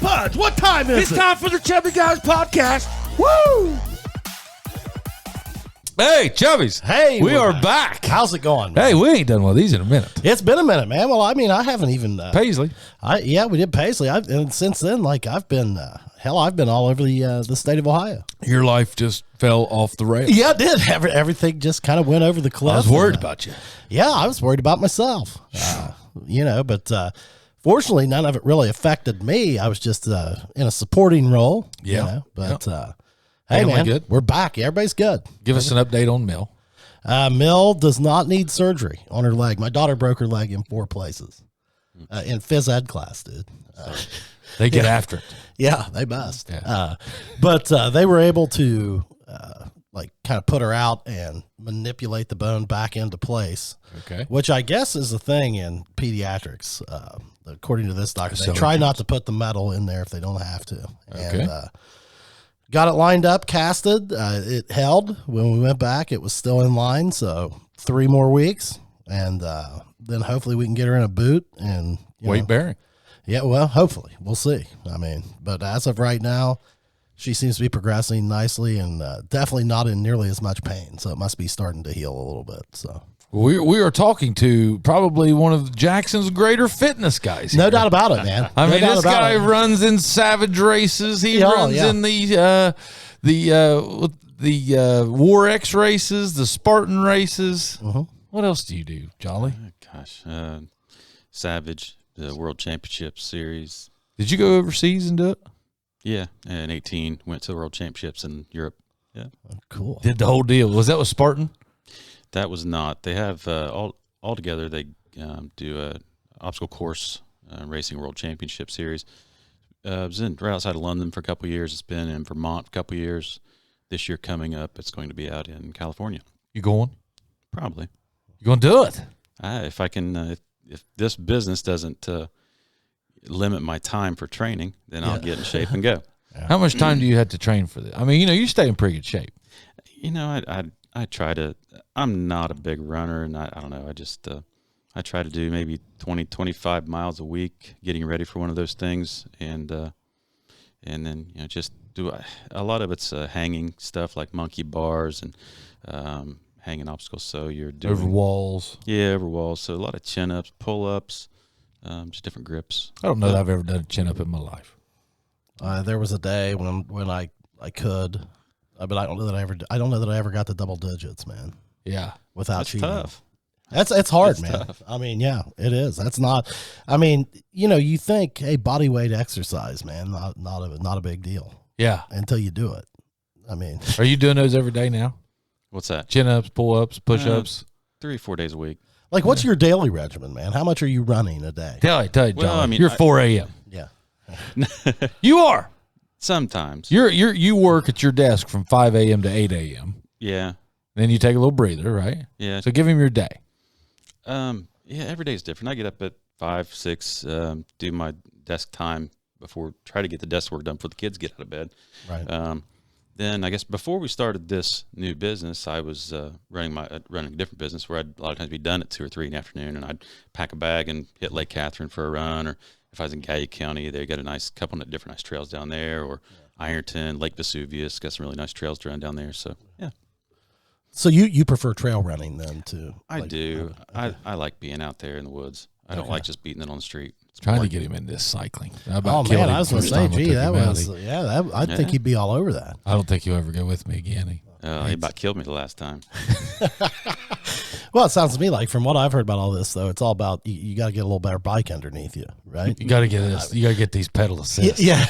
Pudge, what time is it? It's time for the Chubby Guys podcast. Woo! Hey, Chubbies. Hey, we are back. back. How's it going, man? Hey, we ain't done one of these in a minute. It's been a minute, man. Well, I mean, I haven't even... Paisley. Yeah, we did Paisley. And since then, like, I've been... I've been all over the state of Ohio. Your life just fell off the rails. Yeah, it did. Everything just kind of went over the cliff. I was worried about you. Yeah, I was worried about myself. But fortunately, none of it really affected me. I was just in a supporting role. Yeah. Hey, Family man, good? We're back. Everybody's good. Give us an update on Mill. Mill does not need surgery on her leg. My daughter broke her leg in 4 places in phys ed class, dude. They get after it. Yeah, they must. Yeah. But they were able to kind of put her out and manipulate the bone back into place. Okay. Which I guess is a thing in pediatrics. According to this doctor, they So try not to put the metal in there if they don't have to. Okay. And got it lined up, casted. It held. When we went back, it was still in line. So 3 more weeks. And then hopefully we can get her in a boot and Weight bearing. Yeah, well, hopefully. We'll see. I mean, but as of right now, she seems to be progressing nicely and definitely not in nearly as much pain. So it must be starting to heal a little bit. So We are talking to probably one of Jackson's greater fitness guys here. no doubt about it, man. I No mean, doubt this about guy it. runs in savage races. He runs in the War X races, the Spartan races. What else do you do, Jolly? Gosh, Savage, the World Championship Series. Did you go overseas and do it? Yeah, in 18, went to the World Championships in Europe. Yeah, Cool. Did the whole deal. Was that with Spartan? that was not. They have all together. They do a obstacle course racing World Championship Series. It was right outside of London for a couple of years. It's been in Vermont for a couple of years. This year coming up, it's going to be out in California. You going? Probably. You going to do it? If I can, if this business doesn't limit my time for training, then I'll get in shape and go. How much time do you have to train for this? I mean, you stay in pretty good shape. I try to. I'm not a big runner, and I don't know. I just I try to do maybe 20, 25 miles a week, getting ready for one of those things, and then just do a lot of it's hanging stuff like monkey bars and hanging obstacles. So you're doing Over walls. Yeah, over walls. So a lot of chin ups, pull ups, just different grips. I don't know that I've ever done a chin up in my life. There was a day when I could, but I don't know that I ever got to double digits, man. Yeah. Without That's cheating. tough. It's hard, It's man. tough. I mean, yeah, it is. That's not. I mean, you think, hey, body weight exercise, man, not a big deal Yeah. until you do it. I mean, Are you doing those every day now? What's that? Chin ups, pull ups, push ups. 3-4 days a week. like, what's your daily regimen, man? How much are you running a day? Tell you, John. Well, I mean, you're 4 a.m. Yeah. You are. Sometimes. You work at your desk from 5 a.m. to 8 a.m. Yeah. Then you take a little breather, right? Yeah. So give him your day. Yeah, every day is different. I get up at 5, 6, do my desk time try to get the desk work done before the kids get out of bed. Right. Then I guess before we started this new business, I was running a different business where I'd a lot of times be done at 2 or 3 in the afternoon, and I'd pack a bag and hit Lake Catherine for a run, or if I was in Gallia County, they got a nice couple of different nice trails down there, or Ironton, Lake Vesuvius, got some really nice trails to run down there. So yeah. So you prefer trail running then too? I do. I like being out there in the woods. I don't like just beating it on the street. Trying to get him into cycling. Oh man, I was going to say, gee, I think he'd be all over that. I don't think he'll ever go with me again. He about killed me the last time. Well, it sounds to me like, from what I've heard about all this, though, it's all about you got to get a little better bike underneath you, right? You got to get this. You got to get these pedal assists. Yeah.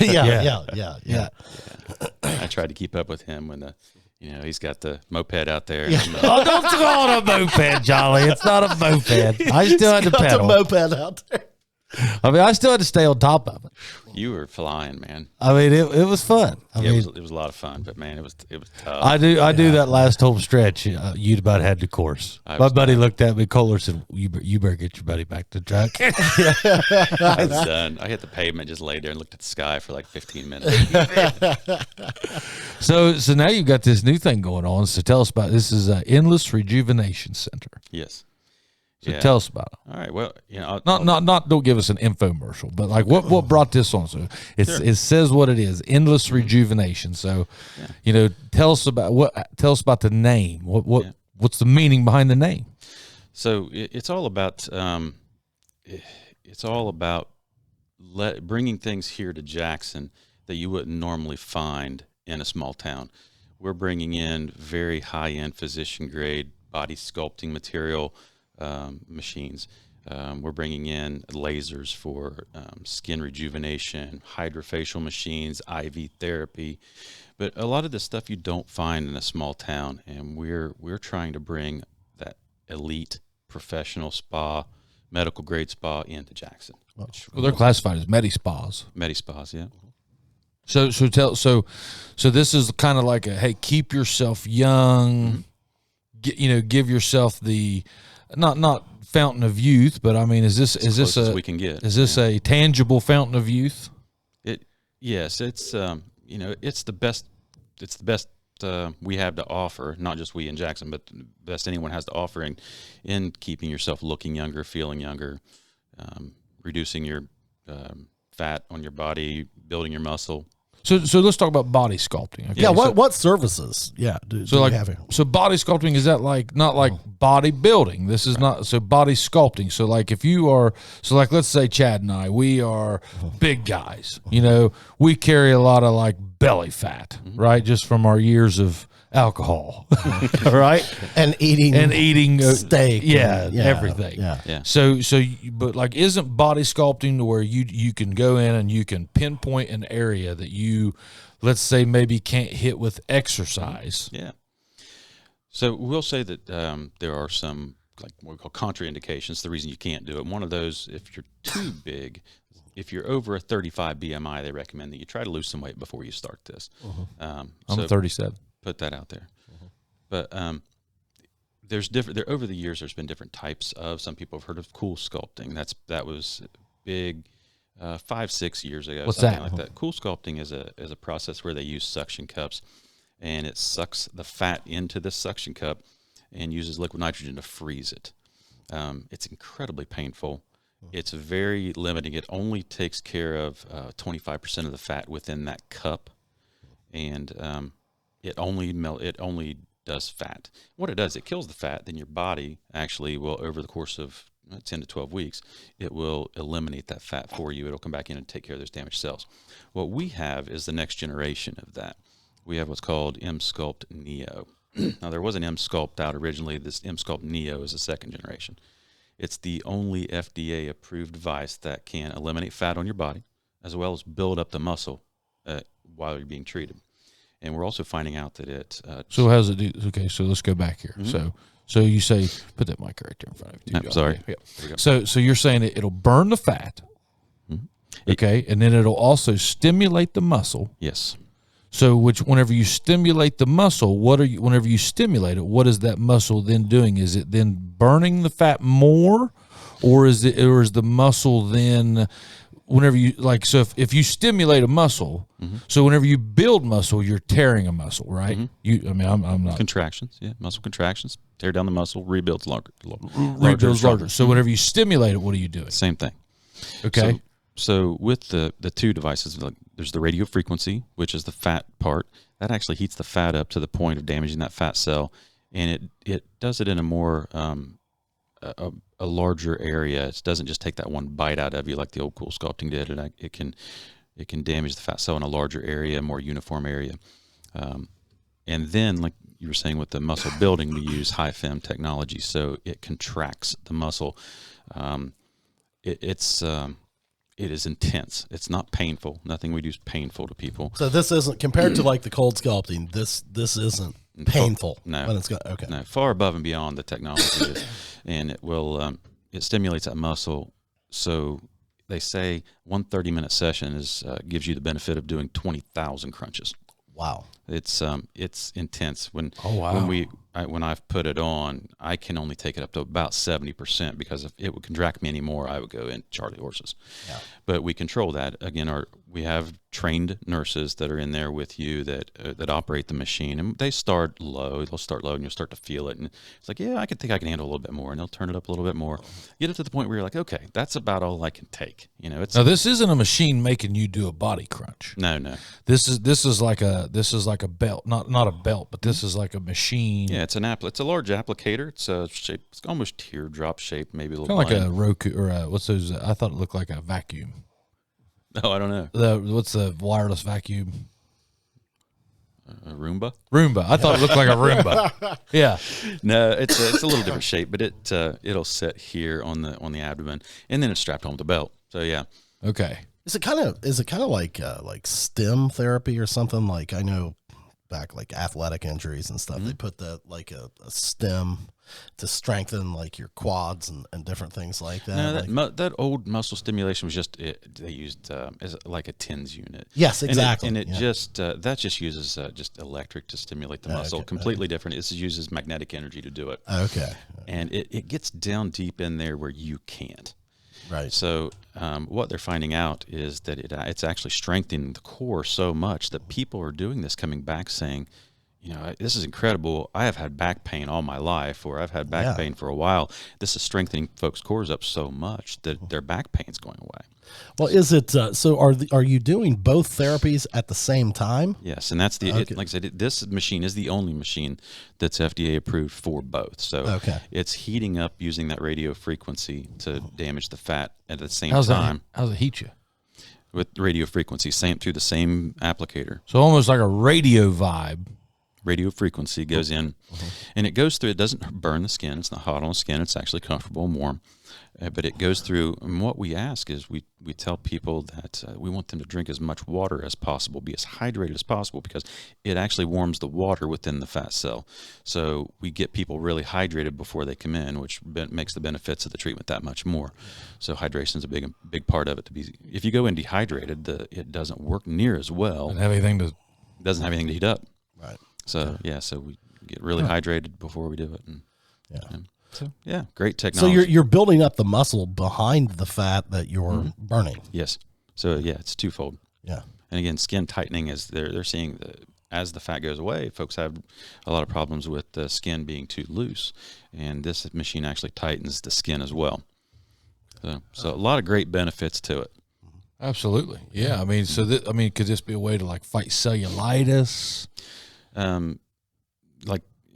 I tried to keep up with him when he's got the moped out there. Oh, don't call it a moped, Jolly. It's not a moped. I still had to Got pedal. the moped out there. I mean, I still had to stay on top of it. You were flying, man. I mean, it was fun. I mean, it was a lot of fun, but man, it was tough. I do that last home stretch. You'd about had the course. My buddy looked at me. Kohler said, "You better get your buddy back to the truck." I was done. I hit the pavement, just laid there and looked at the sky for like 15 minutes. So now you've got this new thing going on. So tell us about this. Is Endless Rejuvenation Center. Yes. So tell us about it. All right. Well, Not. Don't give us an infomercial, but like what brought this on? So it says what it is. Endless Rejuvenation. So, tell us about the name. What's the meaning behind the name? So it's all about bringing things here to Jackson that you wouldn't normally find in a small town. We're bringing in very high-end physician-grade body sculpting material machines. We're bringing in lasers for skin rejuvenation, hydrofacial machines, IV therapy, but a lot of the stuff you don't find in a small town. And we're trying to bring that elite professional spa, medical grade spa into Jackson. Well, they're classified as Medi-spas. Medi-spas, yeah. So this is kind of like hey, keep yourself young, give yourself the not fountain of youth, but I mean, is this we can get? Is this a tangible fountain of youth? Yes, it's it's the best. It's the best we have to offer, not just we in Jackson, but the best anyone has to offer in keeping yourself looking younger, feeling younger, reducing your fat on your body, building your muscle. So let's talk about body sculpting. Okay? Yeah, what services? Yeah, do you have here? So body sculpting, is that not like bodybuilding? This is not so body sculpting. So like if you are let's say Chad and I, we are big guys. We carry a lot of like belly fat, right? Just from our years of alcohol, right? and eating steak, everything. Yeah. But like, isn't body sculpting to where you can go in and you can pinpoint an area that you, let's say, maybe can't hit with exercise? Yeah. So we'll say that there are some like what we call contraindications. The reason you can't do it. One of those, if you're too big. If you're over a 35 BMI, they recommend that you try to lose some weight before you start this. I'm 37. Put that out there. But there's different. Over the years, there's been different types of. Some people have heard of cool sculpting. That was big 5-6 years ago. What's something that? Like that. Cool sculpting is a process where they use suction cups, and it sucks the fat into this suction cup and uses liquid nitrogen to freeze it. It's incredibly painful. It's very limiting. It only takes care of 25% of the fat within that cup, and it only does fat. What it does, it kills the fat. Then your body actually will, over the course of 10 to 12 weeks, it will eliminate that fat for you. It'll come back in and take care of those damaged cells. What we have is the next generation of that. We have what's called Emsculpt Neo. Now, there was an Emsculpt out originally. This Emsculpt Neo is the second generation. It's the only FDA approved device that can eliminate fat on your body, as well as build up the muscle while you're being treated. And we're also finding out that it. So how does it do? Okay, so let's go back here. So you say, put that mic right there in front of you. I'm sorry. Yeah. So you're saying it'll burn the fat, okay, and then it'll also stimulate the muscle. Yes. So whenever you stimulate the muscle, whenever you stimulate it, what is that muscle then doing? Is it then burning the fat more, or is the muscle then, whenever you so if you stimulate a muscle, so whenever you build muscle, you're tearing a muscle, right? I'm not contractions, muscle contractions, tear down the muscle, rebuilds larger. So whenever you stimulate it, what are you doing? Same thing. Okay. So with the two devices, there's the radiofrequency, which is the fat part. That actually heats the fat up to the point of damaging that fat cell, and it does it in a more a larger area. It doesn't just take that one bite out of you like the old cool sculpting did. It can damage the fat cell in a larger area, more uniform area. And then, like you were saying, with the muscle building, we use HIFEM technology, so it contracts the muscle. It is intense. It's not painful. Nothing we do is painful to people. So this isn't, compared to like the cold sculpting, this isn't painful. No. When it's okay. No, far above and beyond the technology is. And it will, it stimulates that muscle. So they say 1 30-minute session gives you the benefit of doing 20,000 crunches. Wow. It's intense. When I've put it on, I can only take it up to about 70%, because if it would contract me anymore, I would go in Charlie horses. Yeah. But we control that. Again, we have trained nurses that are in there with you that operate the machine, and they start low. They'll start low, and you'll start to feel it, and it's like, yeah, I think I can handle a little bit more, and they'll turn it up a little bit more. Get it to the point where you're like, okay, that's about all I can take. It's now this isn't a machine making you do a body crunch. No. This is like a belt, not a belt, but this is like a machine. Yeah, it's a large applicator. It's a shape. It's almost teardrop shaped, maybe a little. Kind of like a Roku or what's those? I thought it looked like a vacuum. Oh, I don't know. What's the wireless vacuum? A Roomba? Roomba. I thought it looked like a Roomba. Yeah. No, it's a little different shape, but it'll sit here on the abdomen, and then it's strapped on with the belt. So yeah. Okay. Is it kind of like stem therapy or something? Like, I know back like athletic injuries and stuff, they put that like a stem to strengthen like your quads and different things like that. No, that old muscle stimulation was just they used as like a TENS unit. Yes, exactly. And it just that just uses just electric to stimulate the muscle. Completely different. It uses magnetic energy to do it. Okay. And it gets down deep in there where you can't. Right. So what they're finding out is that it's actually strengthening the core so much that people are doing this, coming back saying, this is incredible. I have had back pain all my life, or I've had back pain for a while. This is strengthening folks' cores up so much that their back pain's going away. Well, is it so? Are you doing both therapies at the same time? Yes, and that's like I said, this machine is the only machine that's FDA approved for both. So it's heating up using that radio frequency to damage the fat at the same time. How's it heat you? With radio frequency, through the same applicator. So almost like a radio vibe. Radio frequency goes in, and it goes through. It doesn't burn the skin. It's not hot on the skin. It's actually comfortable and warm. But it goes through, and what we ask is we tell people that we want them to drink as much water as possible, be as hydrated as possible, because it actually warms the water within the fat cell. So we get people really hydrated before they come in, which makes the benefits of the treatment that much more. So hydration is a big part of it. If you go in dehydrated, it doesn't work near as well. Doesn't have anything to heat up. Right. So so we get really hydrated before we do it. And, so great technology. So you're building up the muscle behind the fat that you're burning. Yes. So it's twofold. Yeah. And again, skin tightening is they're seeing as the fat goes away, folks have a lot of problems with the skin being too loose, and this machine actually tightens the skin as well. So a lot of great benefits to it. Absolutely. Yeah. I mean, could this be a way to like fight cellulitis?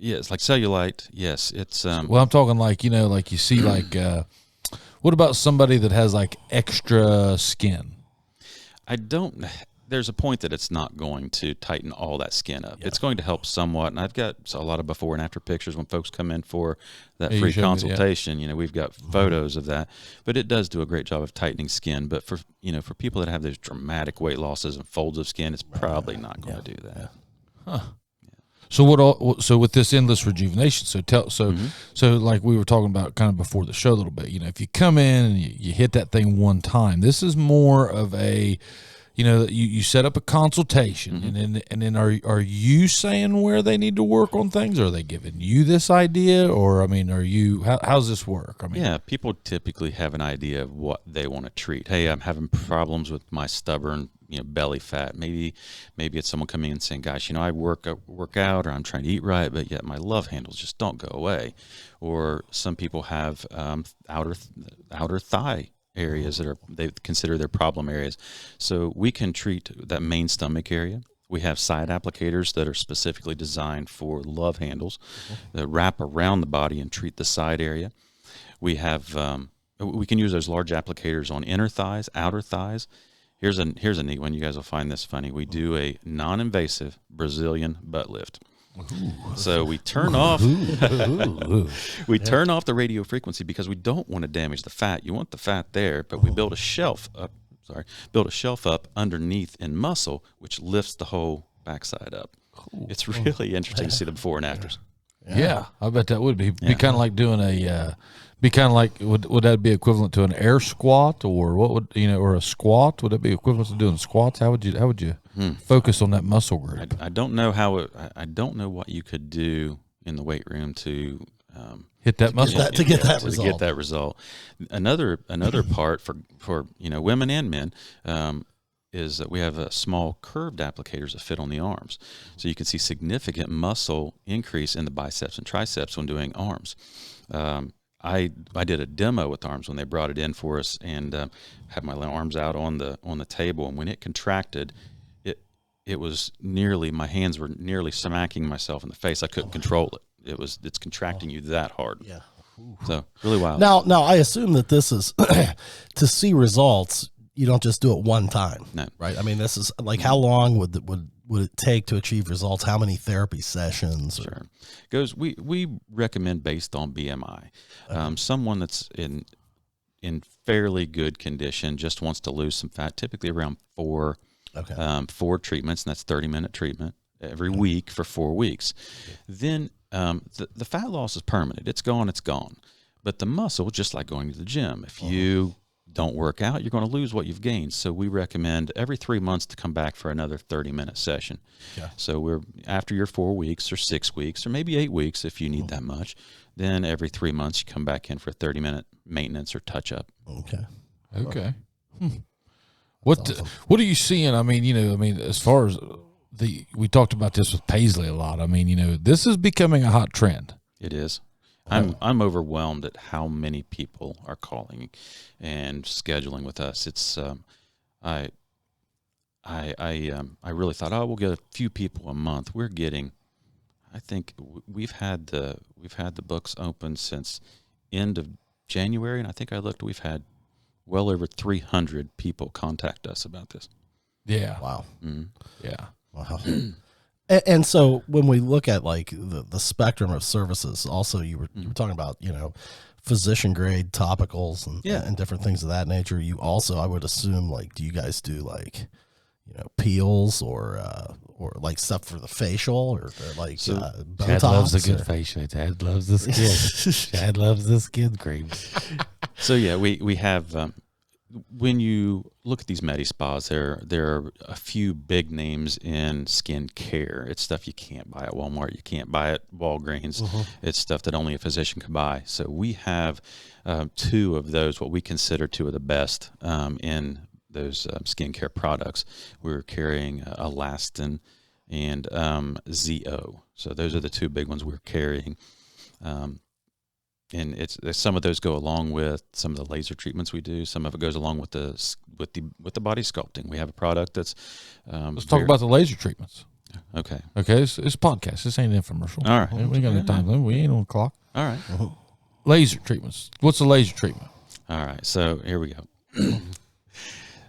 Yes, like cellulite. Yes, it's. Well, I'm talking like like you see like. What about somebody that has like extra skin? There's a point that it's not going to tighten all that skin up. Yeah. It's going to help somewhat, and I've got a lot of before and after pictures when folks come in for that free consultation. We've got photos of that, but it does do a great job of tightening skin. But for people that have those dramatic weight losses and folds of skin, it's probably not going to do that. Yeah. Huh. So with this endless rejuvenation, so like we were talking about kind of before the show a little bit, if you come in and you hit that thing one time, this is more of a, you set up a consultation, and then are you saying where they need to work on things? Are they giving you this idea, or how's this work? People typically have an idea of what they want to treat. Hey, I'm having problems with my stubborn belly fat. Maybe it's someone coming in and saying, gosh, I work out, or I'm trying to eat right, but yet my love handles just don't go away. Or some people have outer thigh areas that they consider their problem areas. So we can treat that main stomach area. We have side applicators that are specifically designed for love handles that wrap around the body and treat the side area. We have we can use those large applicators on inner thighs, outer thighs. Here's a neat one. You guys will find this funny. We do a non-invasive Brazilian butt lift. Ooh. So we turn off turn off the radio frequency because we don't want to damage the fat. You want the fat there, but we build a shelf up underneath in muscle, which lifts the whole backside up. Cool. It's really interesting to see the before and afters. Yeah, I bet that would be kind of like doing a. Be kind of like would that be equivalent to an air squat, or what would or a squat? Would that be equivalent to doing squats? How would you focus on that muscle group? I don't know I don't know what you could do in the weight room to hit that muscle to get that result. Another part for women and men. is that we have small curved applicators that fit on the arms. So you can see significant muscle increase in the biceps and triceps when doing arms. I did a demo with arms when they brought it in for us, and had my arms out on the table, and when it contracted, it was nearly, my hands were nearly smacking myself in the face. I couldn't control it. It's contracting you that hard. Yeah. So really wild. Now I assume that this is to see results. You don't just do it one time, No. right? I mean, this is like, how long would it take to achieve results? How many therapy sessions? Sure. We recommend based on BMI. Someone that's in fairly good condition, just wants to lose some fat, typically around 4 treatments, and that's 30-minute treatment every week for 4 weeks. Then the fat loss is permanent. It's gone. But the muscle, just like going to the gym, if you don't work out, you're going to lose what you've gained. So we recommend every 3 months to come back for another 30-minute session. Yeah. So we're after your 4 weeks or 6 weeks or maybe 8 weeks if you need that much, then every 3 months you come back in for a 30-minute maintenance or touch up. Okay. What are you seeing? I mean, as far as we talked about this with Paisley a lot. I mean, this is becoming a hot trend. It is. I'm overwhelmed at how many people are calling and scheduling with us. It's I really thought, we'll get a few people a month. We're getting, I think we've had the books open since end of January, and I think I looked, we've had well over 300 people contact us about this. Yeah. Wow. Mm-hmm. Yeah. Wow. And so when we look at like the spectrum of services, also you were talking about, physician grade topicals and different things of that nature. You also, I would assume, like, do you guys do like, peels or like stuff for the facial or like Botox? Chad loves a good facial. Chad loves the skin. Chad loves the skin cream. So yeah, we have. When you look at these med spas, there are a few big names in skin care. It's stuff you can't buy at Walmart. You can't buy at Walgreens. It's stuff that only a physician can buy. So we have 2 of those, what we consider 2 of the best in those skincare products. We're carrying Elastin and ZO. So those are the 2 big ones we're carrying. And some of those go along with some of the laser treatments we do. Some of it goes along with the body sculpting. We have a product that's. Let's talk about the laser treatments. Okay. Okay. It's a podcast. This ain't an infomercial. All right. We ain't got no time. We ain't on the clock. All right. Laser treatments. What's a laser treatment? All right. So here we go.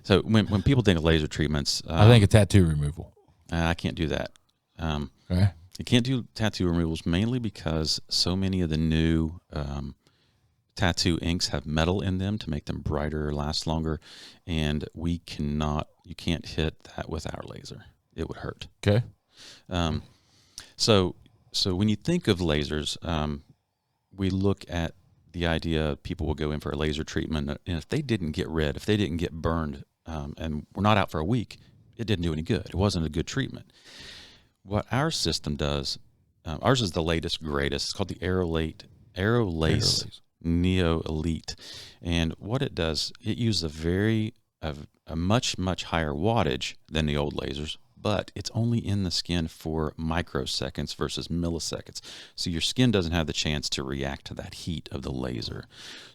So when people think of laser treatments, I think a tattoo removal. I can't do that. Okay. You can't do tattoo removals mainly because so many of the new tattoo inks have metal in them to make them brighter or last longer, and you can't hit that with our laser. It would hurt. Okay. So when you think of lasers, we look at the idea people will go in for a laser treatment, and if they didn't get red, if they didn't get burned, and we're not out for a week, it didn't do any good. It wasn't a good treatment. What our system does, ours is the latest, greatest. It's called the Aerolace Neo Elite, and what it does, it uses a much higher wattage than the old lasers, but it's only in the skin for microseconds versus milliseconds. So your skin doesn't have the chance to react to that heat of the laser.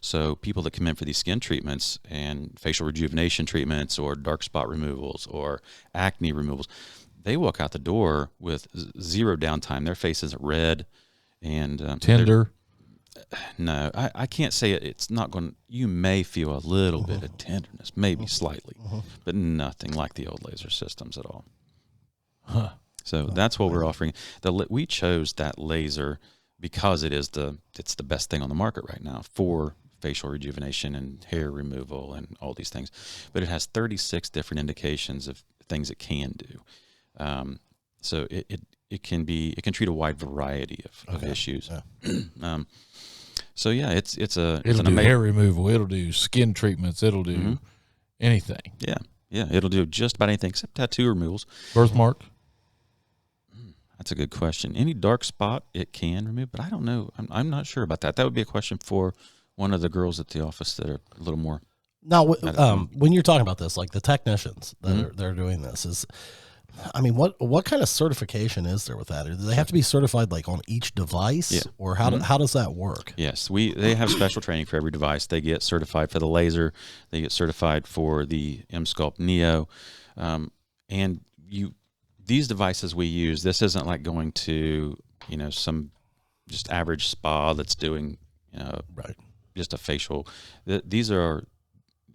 So people that come in for these skin treatments and facial rejuvenation treatments or dark spot removals or acne removals, they walk out the door with 0 downtime. Their face isn't red and tender. No, I can't say it. It's not going. You may feel a little bit of tenderness, maybe slightly, but nothing like the old laser systems at all. Huh. So that's what we're offering. We chose that laser because it's the best thing on the market right now for facial rejuvenation and hair removal and all these things. But it has 36 different indications of things it can do. So it can treat a wide variety of issues. Yeah. So yeah, it'll do hair removal. It'll do skin treatments. It'll do anything. Yeah, it'll do just about anything except tattoo removals. Birthmark. That's a good question. Any dark spot it can remove, but I don't know. I'm not sure about that. That would be a question for one of the girls at the office that are a little more Now, when you're talking about this, like the technicians that they're doing this is, I mean, what kind of certification is there with that? Do they have to be certified like on each device, or how does that work? Yes, they have special training for every device. They get certified for the laser, they get certified for the Emsculpt Neo, and these devices we use. This isn't like going to some just average spa that's doing just a facial. These are.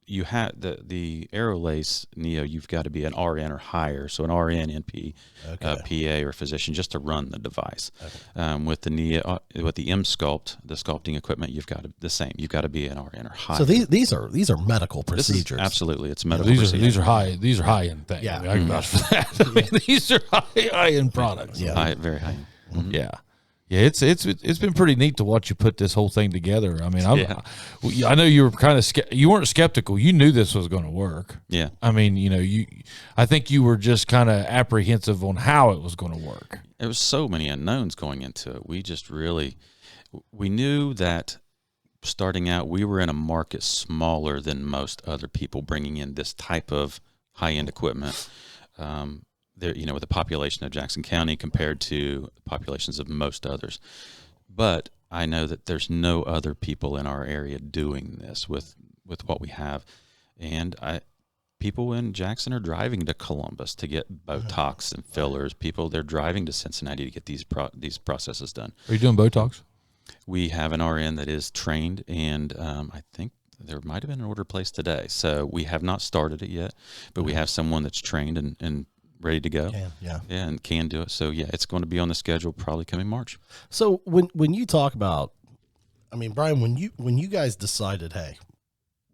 You have the Aerolace Neo. You've got to be an RN or higher, so an RN, NP, PA, or physician, just to run the device. Okay. With the Neo, with the Emsculpt, the sculpting equipment, you've got the same. You've got to be an RN or higher. So these are medical procedures. Absolutely, it's medical. These are high end things. Yeah, I mean, I can vouch for that. I mean, these are high end products. Yeah, very high end. Mm-hmm. Yeah. Yeah, it's been pretty neat to watch you put this whole thing together. I mean, I know you were kind of you weren't skeptical. You knew this was going to work. Yeah. I mean, I think you were just kind of apprehensive on how it was going to work. There was so many unknowns going into it. We knew that starting out, we were in a market smaller than most other people bringing in this type of high end equipment. There, with the population of Jackson County compared to the populations of most others. But I know that there's no other people in our area doing this with what we have. And people in Jackson are driving to Columbus to get Botox and fillers. They're driving to Cincinnati to get these processes done. Are you doing Botox? We have an RN that is trained, and I think there might have been an order placed today. So we have not started it yet, but we have someone that's trained and ready to go. And can do it. So it's going to be on the schedule probably coming March. So when you talk about, I mean, Brian, when you guys decided, hey,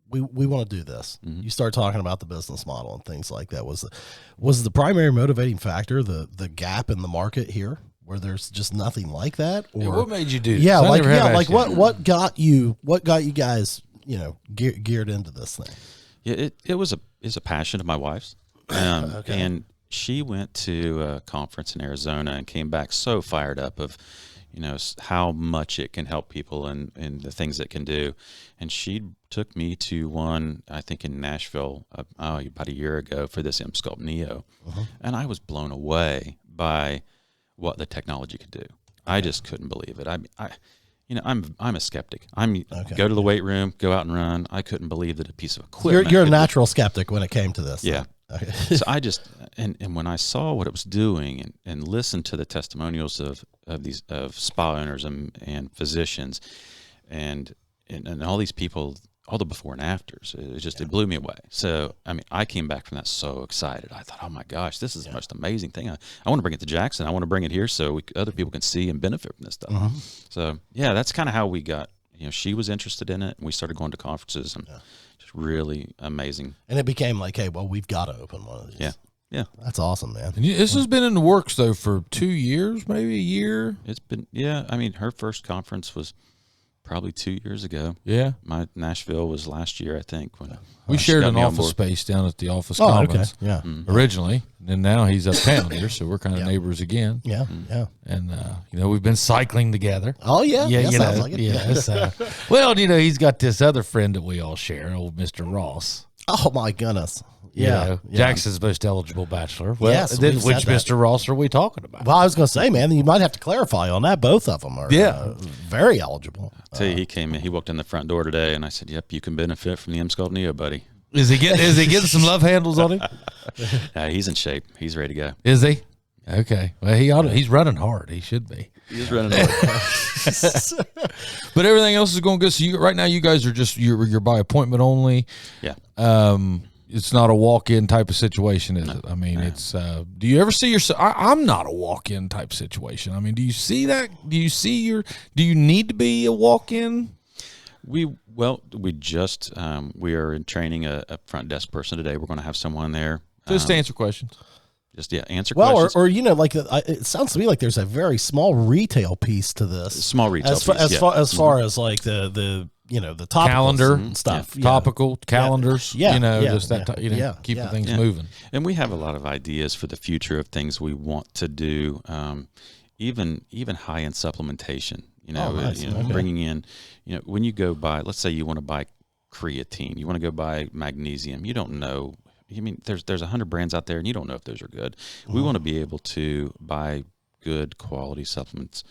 we want to do this, you start talking about the business model and things like that. Was the primary motivating factor the gap in the market here, where there's just nothing like that? Or what made you do this? Yeah, what got you guys geared into this thing? Yeah, it was a passion of my wife's, and she went to a conference in Arizona and came back so fired up of, how much it can help people and the things it can do. And she took me to one, I think in Nashville, about a year ago for this Emsculpt Neo. And I was blown away by what the technology could do. I just couldn't believe it. I'm a skeptic. Go to the weight room, go out and run. I couldn't believe that a piece of equipment. You're a natural skeptic when it came to this. Yeah. Okay. So I just and when I saw what it was doing and listened to the testimonials of spa owners and physicians and all these people, all the before and afters, it blew me away. So I mean, I came back from that so excited. I thought, oh my gosh, this is the most amazing thing. I want to bring it to Jackson. I want to bring it here so other people can see and benefit from this stuff. So that's kind of how we got. She was interested in it, and we started going to conferences and. Really amazing. And it became like, hey, well, we've got to open one of these. Yeah. That's awesome, man. And this has been in the works, though, for 2 years, maybe a year. It's been, I mean, her first conference was probably 2 years ago. Yeah. My Nashville was last year, I think. When we shared an office space down at the office commons. Okay. Yeah. Originally. And now he's uptown here, so we're kind of neighbors again. Yeah. Yeah. And, we've been cycling together. Oh, yeah. Yeah, sounds like it. Yeah. Well, he's got this other friend that we all share, old Mr. Ross. Oh, my goodness. Yeah. Jackson's most eligible bachelor. Well, yes, which Mr. Ross are we talking about? Well, I was going to say, man, you might have to clarify on that. Both of them are very eligible. I'll tell you, he came in, he walked in the front door today, and I said, yep, you can benefit from the Emsculpt Neo, buddy. Is he getting some love handles on him? He's in shape. He's ready to go. Is he? Okay. Well, he's running hard. He should be. He's running hard. But everything else is going good. So right now, you guys are just you're by appointment only. Yeah. It's not a walk-in type of situation, is it? I mean, it's. Do you ever see yourself? I'm not a walk-in type situation. I mean, do you see that? Do you need to be a walk-in? We just we are training a front desk person today. We're going to have someone there just to answer questions. Answer questions. Or it sounds to me like there's a very small retail piece to this. Small retail piece, as far as like the the calendar and stuff, topical calenders. Keeping things moving. And we have a lot of ideas for the future of things we want to do. Even high end supplementation. Bringing in, when you go buy, let's say you want to buy creatine. You want to go buy magnesium. You don't know. I mean, there's 100 brands out there, and you don't know if those are good. We want to be able to buy good quality supplements,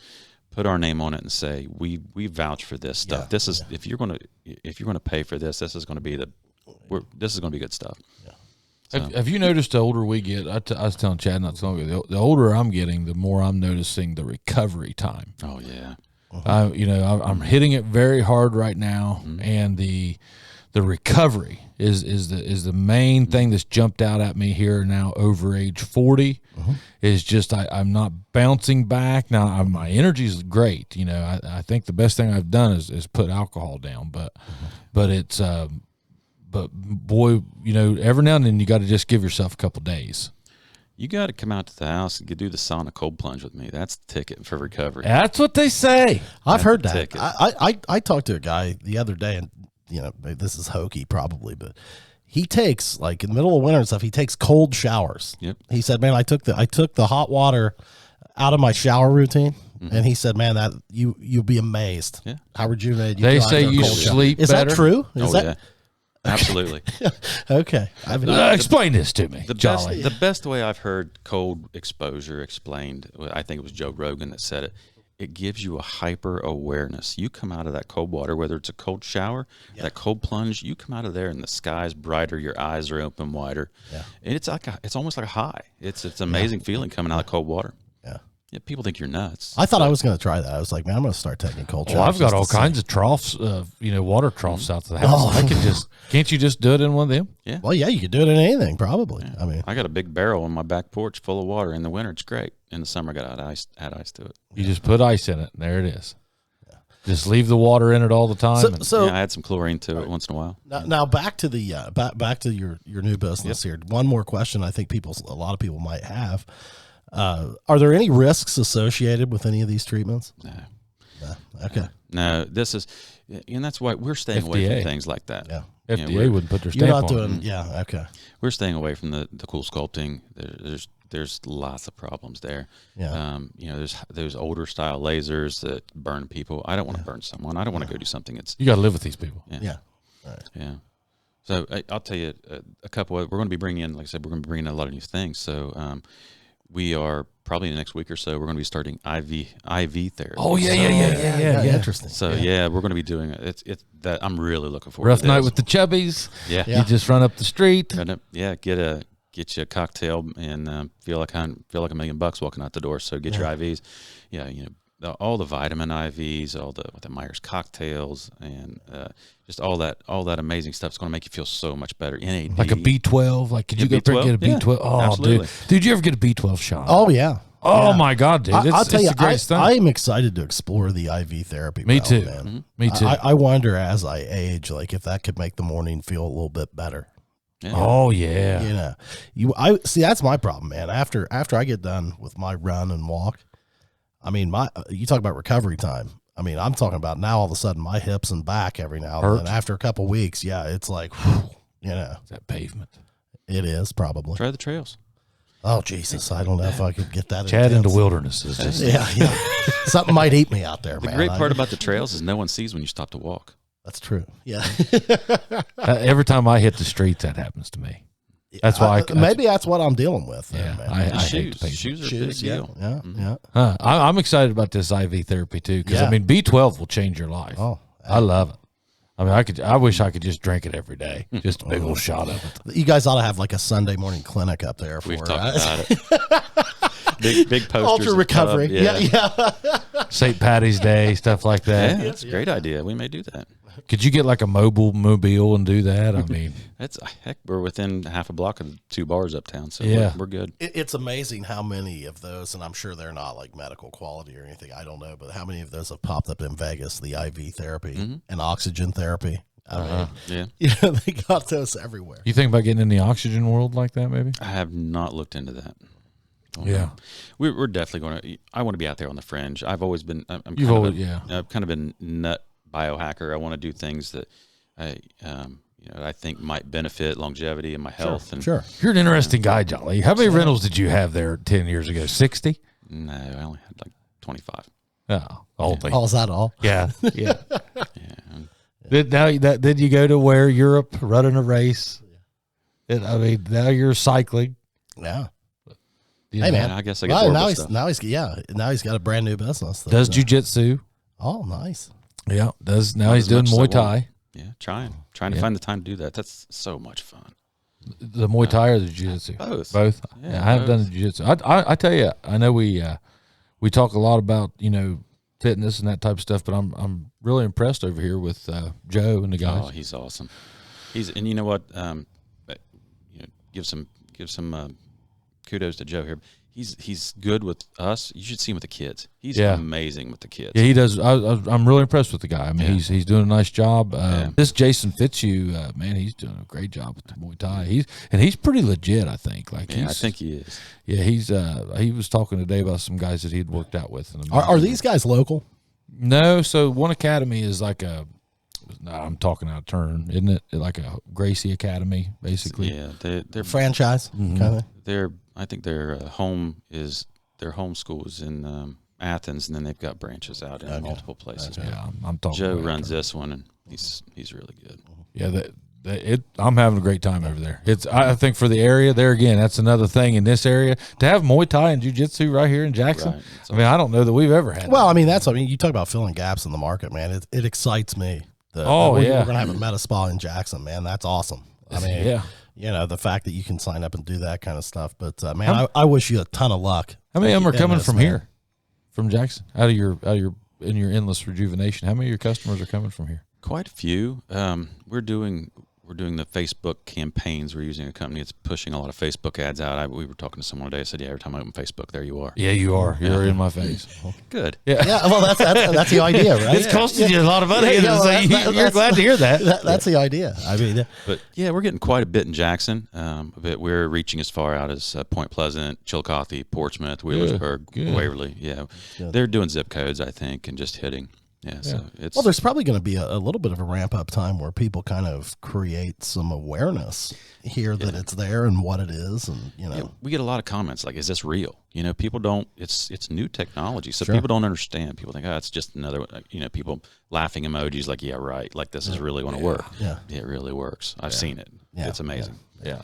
put our name on it, and say we vouch for this stuff. This is if you're going to pay for this, this is going to be this is going to be good stuff. Yeah. So. Have you noticed the older we get? I was telling Chad not so long ago. The older I'm getting, the more I'm noticing the recovery time. Oh yeah. I'm hitting it very hard right now, and the recovery is the main thing that's jumped out at me here now over age 40. Is just I'm not bouncing back now. My energy is great. I think the best thing I've done is put alcohol down, but it's but boy, every now and then you got to just give yourself a couple days. You got to come out to the house and do the sauna cold plunge with me. That's the ticket for recovery. That's what they say. I've heard that. I talked to a guy the other day, and this is hokey probably, but he takes, like, in the middle of winter and stuff, he takes cold showers. Yep. He said, man, I took the hot water out of my shower routine. And he said, man, that you'll be amazed how rejuvenated you feel. They say you sleep better. Is that true? Yeah. Absolutely. Okay. Explain this to me, Jolly. The best way I've heard cold exposure explained, I think it was Joe Rogan that said it, it gives you a hyper awareness. You come out of that cold water, whether it's a cold shower, that cold plunge, you come out of there and the sky's brighter, your eyes are open wider. Yeah. And it's almost like a high. It's an amazing feeling coming out of cold water. Yeah, people think you're nuts. I thought I was going to try that. I was like, man, I'm going to start taking cold showers. Well, I've got all kinds of troughs, water troughs out to the house. Can't you just do it in one of them? Yeah. Well, yeah, you could do it in anything, probably. Yeah. I mean, I got a big barrel on my back porch full of water. In the winter, it's great. In the summer, I got add ice to it. You just put ice in it, and there it is. Yeah. Just leave the water in it all the time. So I add some chlorine to it once in a while. Now back to the back to your new business here. One more question I think a lot of people might have. Are there any risks associated with any of these treatments? No. Okay. No, this is, and that's why we're staying away from things like that. Yeah. FDA wouldn't put their stamp You're not on doing. it. Yeah. Okay. We're staying away from the cool sculpting. There's lots of problems there. Yeah. There's older style lasers that burn people. I don't want to burn someone. I don't want to go do something that's. You got to live with these people. Yeah. All right. Yeah. So I'll tell you a couple. We're going to be bringing in, like I said, we're going to be bringing in a lot of new things. So. We are probably in the next week or so. We're going to be starting IV therapy. Oh yeah. Interesting. So we're going to be doing it. It's that I'm really looking forward. Rough to night with the chubbies. Yeah. You just run up the street. Get you a cocktail and feel like $1 million walking out the door. So get your IVs. Yeah, all the vitamin IVs, all the Myers cocktails, and just all that amazing stuff is going to make you feel so much better. NAD, like a B12. Like, could you go up there and get a B12? Yeah, oh, absolutely. Dude, you ever get a B12 shot? Oh yeah. Oh my God, dude! I'll tell you, I am excited to explore the IV therapy. Me too. Man. Mm-hmm. Me too. I wonder as I age, like if that could make the morning feel a little bit better. Yeah. Oh yeah. I see. That's my problem, man. After I get done with my run and walk, I mean, you talk about recovery time. I mean, I'm talking about now all of a sudden my hips and back every now and then. After a couple of weeks, it's like, It's that pavement. It is probably. Try the trails. Oh, Jesus. I don't know if I could get that. Chad into wilderness is just. Yeah. Something might eat me out there, man. The great part about the trails is no one sees when you stop to walk. That's true. Yeah. Every time I hit the streets, that happens to me. That's why maybe that's what I'm dealing with. Yeah, man. I shoes. hate Shoes are a big deal. Yeah. I'm excited about this IV therapy too, because I mean B12 will change your life. Oh, I love it. I mean, I wish I could just drink it every day, just a big old shot of it. You guys ought to have like a Sunday morning clinic up there. We've talked about it. Big posters. Ultra recovery. Yeah. St. Patty's Day, stuff like that. Yeah, that's a great idea. We may do that. Could you get like a mobile and do that? I mean, we're within half a block of the 2 bars uptown, so we're good. It's amazing how many of those, and I'm sure they're not like medical quality or anything, I don't know, but how many of those have popped up in Vegas, the IV therapy and oxygen therapy. I mean, they got those everywhere. You think about getting in the oxygen world like that, maybe? I have not looked into that. We're definitely going to. I want to be out there on the fringe. I've always been. I've kind of been nut biohacker. I want to do things that I think might benefit longevity and my health. Sure. You're an interesting guy, Jolly. How many rentals did you have there 10 years ago? 60? No, I only had like 25. Oh, only. Oh, is that all? Yeah. Yeah. Did you go to where Europe running a race? I mean, now you're cycling. Yeah. Hey man, I guess I get now stuff. he's got a brand new business. Does jujitsu? Oh, nice. Yeah, does now Not he's as doing much as I Muay want. Thai. Yeah, trying to find the time to do that. That's so much fun. The Muay Thai or the jiu-jitsu? Both. Yeah, I haven't done the jiu-jitsu. I tell you, I know we talk a lot about, fitness and that type of stuff, but I'm really impressed over here with Joe and the guys. Oh, he's awesome. And you know what? Give some kudos to Joe here. He's good with us. You should see him with the kids. He's amazing with the kids. Yeah, he does. I'm really impressed with the guy. I mean, he's doing a nice job. This Jason Fitzhugh, man, he's doing a great job with the Muay Thai. He's pretty legit, I think. I think he is. Yeah, he was talking today about some guys that he'd worked out with. Are these guys local? No, so One Academy is like I'm talking out of turn, isn't it? Like a Gracie Academy, basically. Yeah, they're franchise. Kind of. I think their home school is in Athens, and then they've got branches out in multiple places. Okay. Yeah, I'm talking. Joe runs this one, and he's really good. Yeah, I'm having a great time over there. I think for the area there again, that's another thing in this area to have Muay Thai and Jiu-Jitsu right here in Jackson. Right. I mean, I don't know that we've ever had. Well, you talk about filling gaps in the market, man. It excites me. We're gonna have a meta spa in Jackson, man. That's awesome. I mean, the fact that you can sign up and do that kind of stuff. But man, I wish you a ton of luck. How many of them are coming from here, from Jackson, out of your in your Endless Rejuvenation? How many of your customers are coming from here? Quite a few. We're doing the Facebook campaigns. We're using a company that's pushing a lot of Facebook ads out. We were talking to someone today. I said, "Yeah, every time I open Facebook, there you are." Yeah, you are. You're in my face. Good. Yeah. Well, that's the idea, right? It's costing you a lot of money. You're glad to hear that. That's the idea. I mean, but yeah, we're getting quite a bit in Jackson. We're reaching as far out as Point Pleasant, Chillicothe, Portsmouth, Wheelersburg, Waverly. Yeah, they're doing zip codes, I think, and just hitting. Yeah, so there's probably going to be a little bit of a ramp up time where people kind of create some awareness here that it's there and what it is, and we get a lot of comments like, "Is this real?" People don't. It's new technology, so people don't understand. People think, "Oh, it's just another." People laughing emojis like, "Yeah, right." Like this is really going to work. Yeah, it really works. I've seen it. Yeah. It's amazing. Yeah.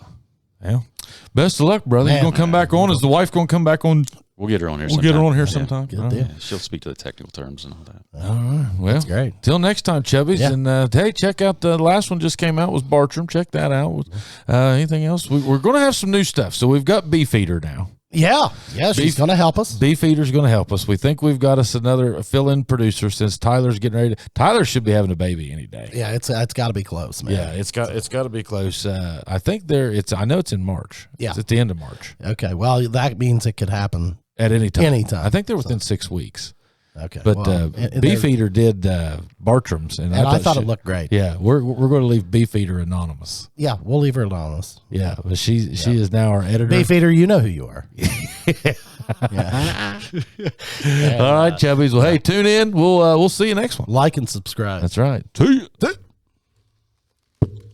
Best of luck, brother. You're gonna come back on. Is the wife gonna come back on? We'll get her on here. We'll get her on here sometime. Yeah, she'll speak to the technical terms and all that. All right. Well, that's great. Till next time, Chubbies. Yeah. And hey, check out the last one just came out was Bartram. Check that out. Anything else? We're going to have some new stuff. So we've got Beefeater now. Yeah, she's going to help us. Beefeater's going to help us. We think we've got us another fill-in producer since Tyler's getting ready. Tyler should be having a baby any day. Yeah, it's got to be close, man. Yeah, it's got to be close. I think I know it's in March. Yeah, it's at the end of March. Okay, well that means it could happen at any time. Anytime. I think they're within 6 weeks. Okay, but Beefeater did Bartram's, and I thought it looked great. Yeah, we're going to leave Beefeater anonymous. Yeah, we'll leave her anonymous. Yeah, but she is now our editor. Beefeater, you know who you are. All right, Chubbies. Well, hey, tune in. We'll see you next one. Like and subscribe. That's right. See you.